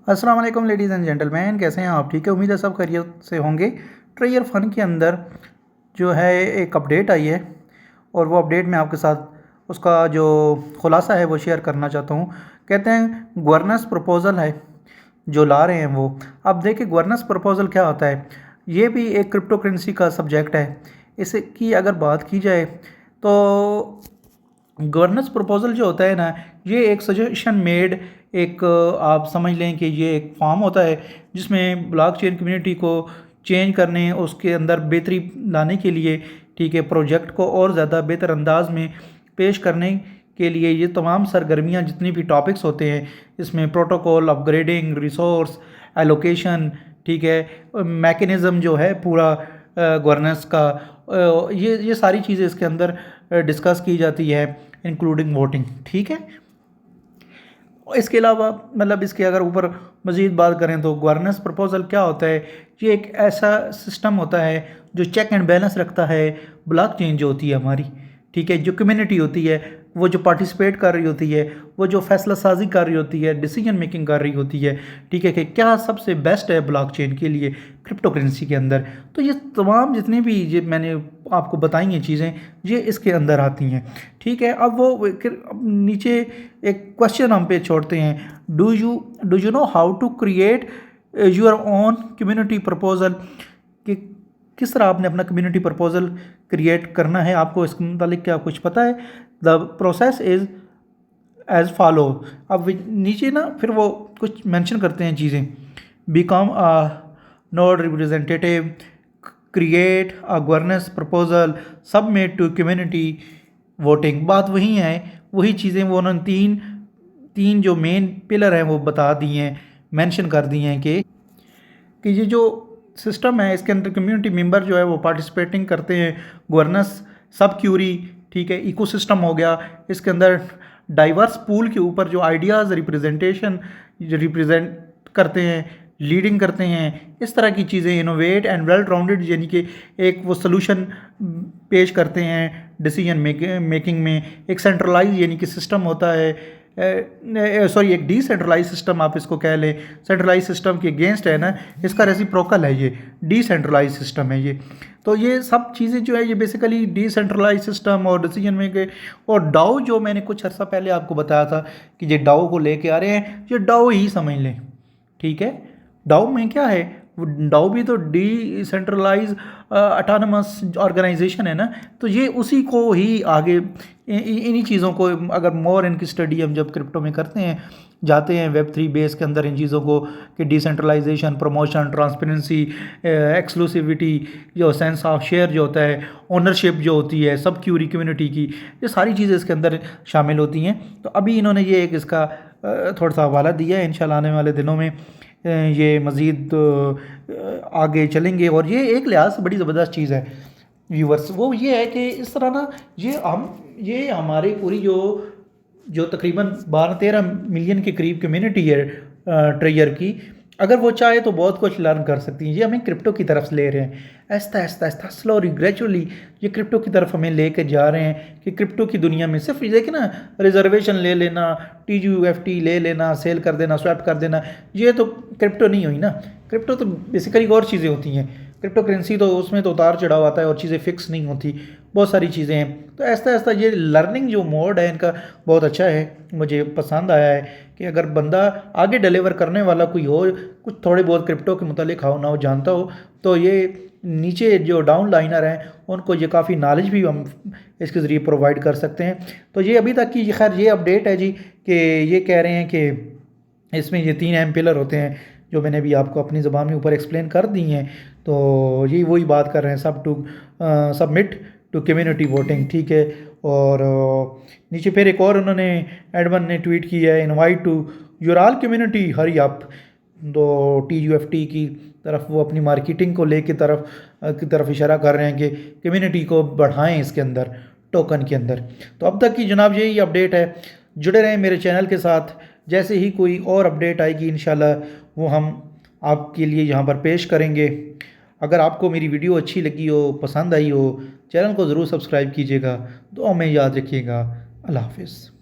अस्सलाम वालेकुम ladies and gentleman, कैसे हैं आप? ठीक है, उम्मीद है सब खैरियत से होंगे। ट्रेयर फन के अंदर जो है एक अपडेट आई है और वो अपडेट मैं आपके साथ उसका जो खुलासा है वो शेयर करना चाहता हूँ। कहते हैं गवर्नेंस प्रपोज़ल है जो ला रहे हैं वो। अब देखिए गवर्नेंस प्रपोज़ल क्या होता है। ये भी एक क्रिप्टो करेंसी का सब्जेक्ट है। इसकी अगर बात की जाए तो गवर्नेंस प्रपोजल जो होता है ना, ये एक सजेशन मेड एक आप समझ लें कि ये एक फॉर्म होता है जिसमें ब्लॉकचेन कम्युनिटी को चेंज करने, उसके अंदर बेहतरी लाने के लिए, ठीक है, प्रोजेक्ट को और ज़्यादा बेहतर अंदाज में पेश करने के लिए ये तमाम सरगर्मियाँ जितनी भी टॉपिक्स होते हैं इसमें प्रोटोकॉल अपग्रेडिंग, रिसोर्स एलोकेशन, ठीक है, मैकेनिज़्म जो है पूरा गवर्नेंस का, ये सारी चीज़ें इसके अंदर डिस्कस की जाती है इंक्लूडिंग वोटिंग। ठीक है, इसके अलावा मतलब इसके अगर ऊपर मज़ीद बात करें तो गवर्नेंस प्रपोजल क्या होता है। ये एक ऐसा सिस्टम होता है जो चेक एंड बैलेंस रखता है ब्लॉकचेन जो होती है हमारी, ठीक है, जो कम्युनिटी होती है वो जो पार्टिसिपेट कर रही होती है, वो जो फैसला साजी कर रही होती है, डिसीजन मेकिंग कर रही होती है, ठीक है, कि क्या सबसे बेस्ट है ब्लॉकचेन के लिए क्रिप्टो करेंसी के अंदर। तो ये तमाम जितने भी ये मैंने आपको बताई हैं चीज़ें ये इसके अंदर आती हैं। ठीक है, अब वो नीचे एक क्वेश्चन हम पे छोड़ते हैं, do you know how to create your own community proposal, कि किस तरह आपने अपना कम्युनिटी प्रपोजल क्रिएट करना है। आपको इसके मुतालिक क्या कुछ पता है? The process is as follow. अब नीचे ना फिर वो कुछ मेंशन करते हैं चीज़ें, become a node representative, create a governance proposal, submit to community voting. बात वही है, वही चीज़ें वो उन्होंने तीन जो मेन पिलर हैं वो बता दिए हैं, मेंशन कर दिए हैं कि ये जो सिस्टम है इसके अंदर कम्युनिटी मेंबर जो है वो पार्टिसिपेटिंग करते हैं। गवर्नेंस, सब क्यूरी, ठीक है, इकोसिस्टम हो गया, इसके अंदर डाइवर्स पूल के ऊपर जो आइडियाज़ रिप्रेजेंट करते हैं, लीडिंग करते हैं, इस तरह की चीज़ें, इनोवेट एंड वेल राउंडेड, यानी कि एक वो सोल्यूशन पेश करते हैं डिसीजन मेकिंग में। एक सेंट्रलाइज यानी कि सिस्टम होता है, एक डिसेंट्रलाइज सिस्टम आप इसको कह लें। सेंट्रलाइज सिस्टम के अगेंस्ट है ना, इसका रेसिप्रोकल है, ये डिसेंट्रलाइज सिस्टम है ये। तो ये सब चीज़ें जो है ये बेसिकली डिसेंट्रलाइज सिस्टम और डिसीजन मेकिंग। और डाओ जो मैंने कुछ अर्सा पहले आपको बताया था कि ये डाओ को लेके आ रहे हैं, ये डाओ ही समझ लें। ठीक है, डाओ में क्या है, डाओ भी तो डिसेंट्रलाइज ऑटोनमस ऑर्गेनाइजेशन है ना, तो ये उसी को ही आगे इन्हीं चीज़ों को अगर मोर इनकी स्टडी हम जब क्रिप्टो में करते हैं, जाते हैं Web3 बेस के अंदर इन चीज़ों को, कि डिसेंट्रलाइजेशन, प्रमोशन, ट्रांसपेरेंसी, एक्सक्लूसिविटी, जो सेंस ऑफ शेयर जो होता है, ओनरशिप जो होती है सब क्यूरी कम्युनिटी की, ये सारी चीज़ें इसके अंदर शामिल होती हैं। तो अभी इन्होंने ये एक इसका थोड़ा सा हवाला दिया है, इंशाल्लाह आने वाले दिनों में ये मज़ीद आगे चलेंगे। और ये एक लिहाज से बड़ी ज़बरदस्त चीज़ है व्यूवर्स, वो ये है कि इस तरह ना ये हमारी पूरी जो तकरीबन 12-13 मिलियन के करीब कम्युनिटी है ट्रेयर की, अगर वो चाहे तो बहुत कुछ लर्न कर सकती हैं। ये हमें क्रिप्टो की तरफ ले रहे हैं, आहिस्ता आहिस्ता आहिस्ता स्लोली ग्रेजुअली ये क्रिप्टो की तरफ हमें लेकर जा रहे हैं कि क्रिप्टो की दुनिया में सिर्फ देखिए ना, रिजर्वेशन ले लेना, TUFT ले लेना, सेल कर देना, स्वैप कर देना, ये तो क्रिप्टो नहीं हुई ना। क्रिप्टो तो बेसिकली और चीज़ें होती हैं। क्रिप्टो करेंसी तो उसमें तो उतार चढ़ाव आता है और चीज़ें फिक्स नहीं होती, बहुत सारी चीज़ें हैं। तो ऐसा ऐसा ये लर्निंग जो मोड है इनका बहुत अच्छा है, मुझे पसंद आया है कि अगर बंदा आगे डिलीवर करने वाला कोई हो, कुछ थोड़े बहुत क्रिप्टो के मुतालिक हो ना हो जानता हो, तो ये नीचे जो डाउन लाइनर हैं उनको ये काफ़ी नॉलेज भी हम इसके ज़रिए प्रोवाइड कर सकते हैं। तो ये अभी तक की खैर ये अपडेट है जी, कि ये कह रहे हैं कि इसमें ये 3 अहम पिलर होते हैं जो मैंने भी आपको अपनी ज़बान में ऊपर एक्सप्लेन कर दी हैं। तो ये वही बात कर रहे हैं, सबमिट टू कम्युनिटी वोटिंग। ठीक है, और नीचे फिर एक और उन्होंने एडमन ने ट्वीट किया है, invite to your all community hurry up. तो TUFT की तरफ वो अपनी मार्केटिंग को लेके की तरफ इशारा कर रहे हैं कि कम्युनिटी को बढ़ाएं इसके अंदर, टोकन के अंदर। तो अब तक की जनाब यही अपडेट है, जुड़े रहें मेरे चैनल के साथ। जैसे ही कोई और अपडेट आएगी इंशाल्लाह वो हम आपके लिए यहाँ पर पेश करेंगे। अगर आपको मेरी वीडियो अच्छी लगी हो, पसंद आई हो, चैनल को ज़रूर सब्सक्राइब कीजिएगा। दुआ में याद रखिएगा। अल्लाह हाफ़िज़।